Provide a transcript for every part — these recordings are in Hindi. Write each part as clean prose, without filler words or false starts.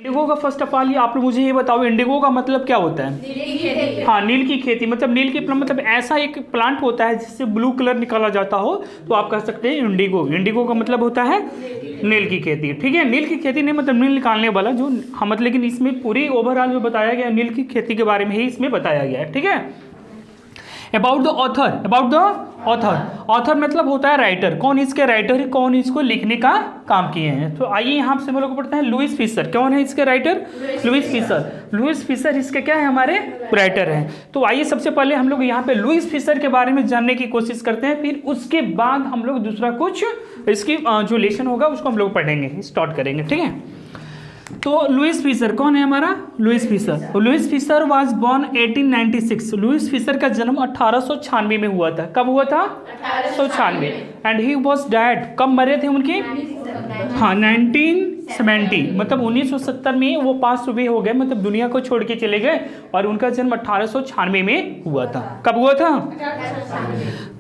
इंडिगो का फर्स्ट ऑफ ऑल ये आप लोग मुझे ये बताओ, इंडिगो का मतलब क्या होता है? हाँ, नील की खेती। मतलब नील की मतलब ऐसा एक प्लांट होता है जिससे ब्लू कलर निकाला जाता हो, तो आप कह सकते हैं इंडिगो। इंडिगो का मतलब होता है नील की खेती। ठीक है, नील की खेती नहीं मतलब नील निकालने वाला जो हम मतलब, लेकिन इसमें पूरी ओवरऑल जो बताया गया नील की खेती के बारे में ही इसमें बताया गया है। ठीक है, अबाउट द ऑथर ऑथर मतलब होता है राइटर। कौन इसके राइटर है, कौन इसको लिखने का काम किए हैं? तो आइए यहाँ से हम लोग को पढ़ते हैं लुईस फिशर। कौन है इसके writer? Louis Fisher. Louis Fisher इसके क्या है, हमारे राइटर हैं। तो आइए सबसे पहले हम लोग यहाँ पे लुईस फिशर के बारे में जानने की कोशिश करते हैं, फिर उसके बाद हम लोग दूसरा कुछ इसकी जो लेसन होगा उसको हम लोग पढ़ेंगे, स्टार्ट करेंगे। ठीक है, तो लुईस फिशर कौन है हमारा? Louis Fisher. Louis Fisher was born 1896। Louis Fisher का जन्म 1896 में हुआ था। कब हुआ था? 1896। एंड ही वाज डेड, कब मरे थे उनके? हाँ, 1970 मतलब 1970 में वो पास हुए हो गए, मतलब दुनिया को छोड़ के चले गए। और उनका जन्म 1896 में हुआ था। कब हुआ था?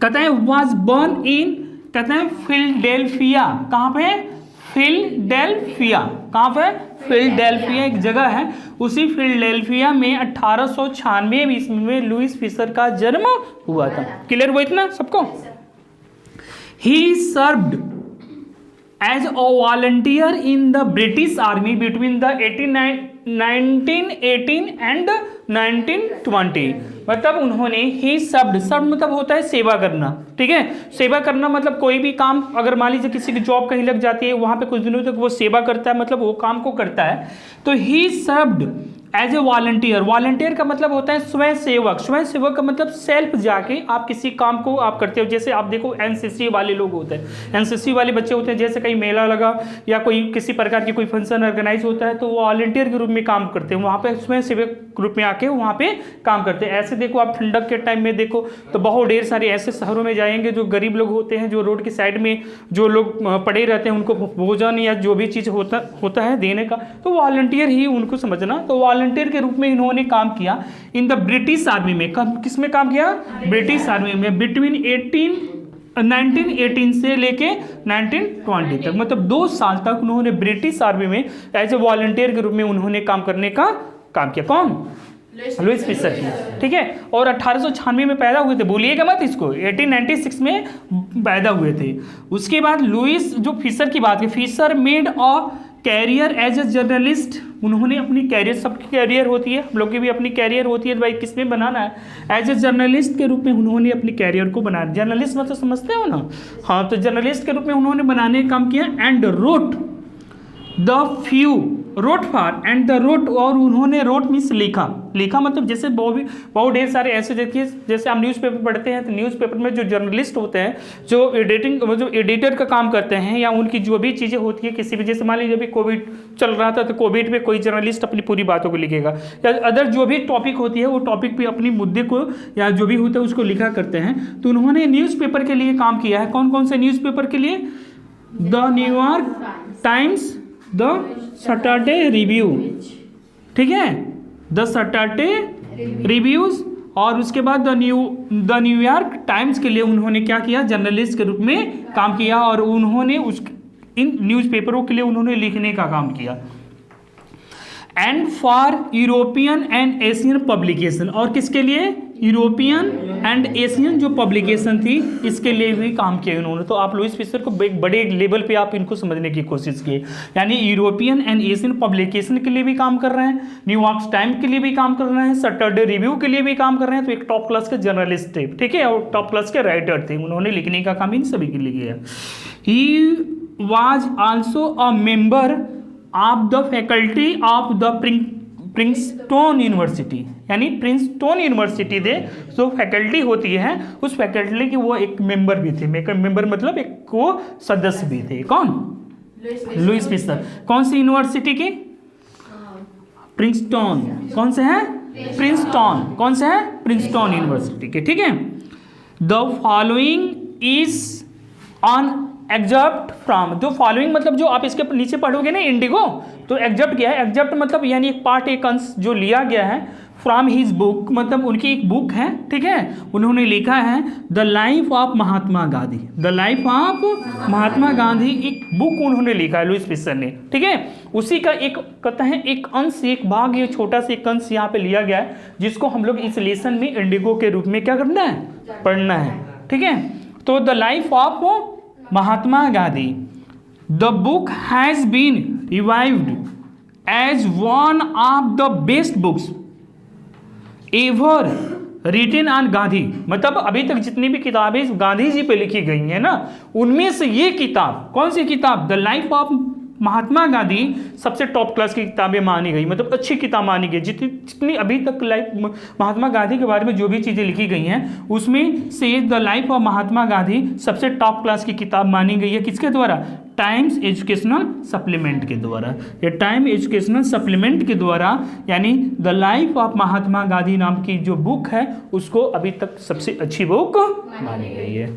कहते हैं वाज बोर्न इन, कहते हैं फिलडेल्फिया। कहाँ पे? फिलडेल्फिया। कहाँ पे? फिलडेल्फिया एक जगह है, उसी फिलडेल्फिया में 1896 ईस्वी में लुईस फिशर का जन्म हुआ था। क्लियर हुआ इतना सबको? He served as a volunteer in the British army between the 1918 and 1920। मतलब उन्होंने ही शब्द मतलब होता है सेवा करना। ठीक है, सेवा करना मतलब कोई भी काम, अगर मान लीजिए किसी की जॉब कहीं लग जाती है, वहां पे कुछ दिनों तक वो सेवा करता है, मतलब वो काम को करता है। तो he served as a volunteer. Volunteer का मतलब होता है स्वयं सेवक। स्वयं सेवक का मतलब सेल्फ जाके आप किसी काम को आप करते हो। जैसे आप देखो एनसीसी वाले लोग होते हैं, एनसीसी वाले बच्चे होते हैं, जैसे कहीं मेला लगा या कोई किसी प्रकार की कोई फंक्शन ऑर्गेनाइज होता है, तो वो वॉलंटियर के रूप में काम करते हैं, वहाँ पे स्वयं सेवक ग्रुप में आके वहाँ पे काम करते हैं। ऐसे देखो आप ठंडक के टाइम में देखो तो बहुत ढेर सारे ऐसे शहरों में जाएंगे जो गरीब लोग होते हैं, जो रोड की साइड में जो लोग पड़े रहते हैं, उनको भोजन या जो भी चीज़ होता है देने का, तो वॉलंटियर ही उनको समझना। तो वॉलंटियर के रूप में इन्होंने काम किया इन द ब्रिटिश आर्मी में। किस में काम किया? ब्रिटिश आर्मी में। बिटवीन 1918 से लेके 1920 तक, मतलब 2 साल तक उन्होंने ब्रिटिश आर्मी में एज ए वॉलंटियर के रूप में उन्होंने काम करने का काम किया। कौन? लुईस फिशर की। ठीक है, और 1896 में पैदा हुए थे, भूलिएगा मत इसको, 1896 में पैदा हुए थे। उसके बाद लुईस जो फिशर की बात है, Fisher made a career as a journalist. उन्होंने अपनी कैरियर, सबकी कैरियर होती है, हम लोग की भी अपनी कैरियर होती है, भाई किसमें बनाना है? एज ए जर्नलिस्ट के रूप में उन्होंने अपनी कैरियर को बनाया। जर्नलिस्ट मतलब समझते हो ना? हाँ, तो जर्नलिस्ट के रूप में उन्होंने बनाने का काम किया। And wrote the few, wrote for and the wrote, और उन्होंने रोट मीन्स लिखा। लिखा मतलब जैसे बहुत ढेर सारे ऐसे, देखिए जैसे हम न्यूज़पेपर पढ़ते हैं, तो न्यूज़पेपर में जो जर्नलिस्ट होते हैं, जो एडिटर का काम करते हैं, या उनकी जो भी चीज़ें होती है किसी भी, जैसे मान लीजिए अभी कोविड चल रहा था, तो कोविड में कोई जर्नलिस्ट अपनी पूरी बातों को लिखेगा, या अदर जो भी टॉपिक होती है वो टॉपिक पे अपनी मुद्दे को या जो भी होता है उसको लिखा करते हैं। तो उन्होंने न्यूज़पेपर के लिए काम किया है। कौन कौन से न्यूज़पेपर के लिए? The New York times, the Saturday review, ठीक है, द सैटरडे रिव्यूज, और उसके बाद द न्यूयॉर्क टाइम्स के लिए उन्होंने क्या किया? जर्नलिस्ट के रूप में काम किया, और उन्होंने इन न्यूज़पेपरों के लिए उन्होंने लिखने का काम किया। And for European and Asian publication, और किसके लिए? यूरोपियन एंड एशियन जो पब्लिकेशन थी, इसके लिए भी काम किया इन्होंने। तो आप लुईस फिशर को एक बड़े लेवल पे आप इनको समझने की कोशिश की, यानी यूरोपियन एंड एशियन पब्लिकेशन के लिए भी काम कर रहे हैं, न्यूयॉर्क टाइम्स के लिए भी काम कर रहे हैं, सैटरडे रिव्यू के लिए भी काम कर रहे हैं। तो एक टॉप क्लास के जर्नलिस्ट थे, ठीक है, और टॉप क्लास के राइटर थे, उन्होंने लिखने का काम इन सभी के लिए किया। He was also a member of the faculty of the Princeton university, यानी प्रिंसटन यूनिवर्सिटी दे जो फैकल्टी होती है, उस फैकल्टी के वो एक मेंबर भी थे। मेंबर मतलब एक को सदस्य भी थे। कौन? Louis Fisher. कौन सी यूनिवर्सिटी की? प्रिंसटन। कौन से है? प्रिंसटन। कौन से है? प्रिंसटन यूनिवर्सिटी के। ठीक है, the following is on exempt from, जो फॉलोइंग मतलब जो आप इसके नीचे पढ़ोगे ना इंडिगो, तो एग्जप्ट क्या है? एग्जप्ट मतलब यानी एक पार्ट, एक अंश जो लिया गया है, फ्रॉम हिज बुक, मतलब उनकी एक बुक है, ठीक है, उन्होंने लिखा है the life of Mahatma Gandhi. The life of Mahatma Gandhi एक बुक उन्होंने लिखा है लुईस फिशर ने, ठीक है। उसी का एक कहता है एक अंश, एक भाग, ये छोटा सा एक अंश यहाँ पे लिया गया है, जिसको हम लोग इस लेसन में इंडिगो के रूप में क्या करना है, पढ़ना है, ठीक है। तो the life of Mahatma Gandhi, the book has been revived as one of the best books ever written on Gandhi. मतलब अभी तक जितनी भी किताबें गांधी जी पे लिखी गई हैं ना, उनमें से ये किताब, कौन सी किताब, the life of Mahatma Gandhi सबसे टॉप क्लास की किताबें मानी गई, मतलब अच्छी किताब मानी गई। जितनी अभी तक लाइफ महात्मा गांधी के बारे में जो भी चीज़ें लिखी गई हैं, उसमें से the life of Mahatma Gandhi सबसे टॉप क्लास की किताब मानी गई है। किसके द्वारा, टाइम्स एजुकेशनल सप्लीमेंट के द्वारा। ये टाइम एजुकेशनल सप्लीमेंट के द्वारा, यानी the life of Mahatma Gandhi नाम की जो बुक है, उसको अभी तक सबसे अच्छी बुक मानी गई है,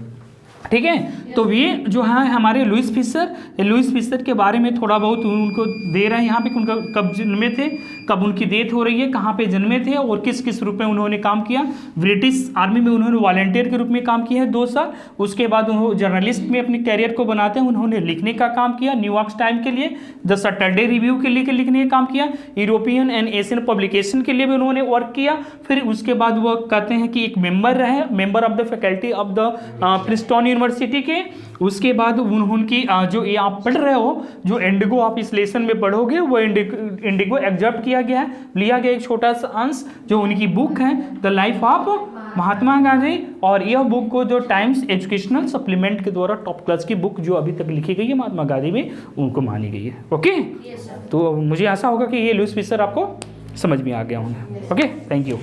ठीक है। तो ये जो है हमारे लुईस फिशर के बारे में थोड़ा बहुत उनको दे रहे हैं यहाँ पे, उनका कब जन्मे थे, कब उनकी डेथ हो रही है, कहाँ पे जन्मे थे और किस किस रूप में उन्होंने काम किया। ब्रिटिश आर्मी में उन्होंने वॉलंटियर के रूप में काम किया है 2 साल। उसके बाद उन्होंने जर्नलिस्ट में अपने कैरियर को बनाते हैं उन्होंने लिखने का काम किया, न्यूयॉर्क टाइम के लिए, द सैटरडे रिव्यू के लिए लिखने का काम किया, यूरोपियन एंड एशियन पब्लिकेशन के लिए भी उन्होंने वर्क किया। फिर उसके बाद वो कहते हैं कि एक मेंबर रहे, member of the faculty of the Princeton university के। उसके बाद उनकी जो ये आप पढ़ रहे हो, जो इंडिगो आप इस लेसन में पढ़ोगे, वो इंडिगो एग्जर्प्ट किया गया है, लिया गया एक छोटा सा अंश जो उनकी बुक है the life of Mahatma Gandhi. और यह बुक को जो टाइम्स एजुकेशनल सप्लीमेंट के द्वारा टॉप क्लास की बुक जो अभी तक लिखी गई है महात्मा गांधी में, उनको मानी गई है। ओके, तो मुझे आशा होगा कि ये लुईस फिशर आपको समझ में आ गया होंगे। Okay, thank you.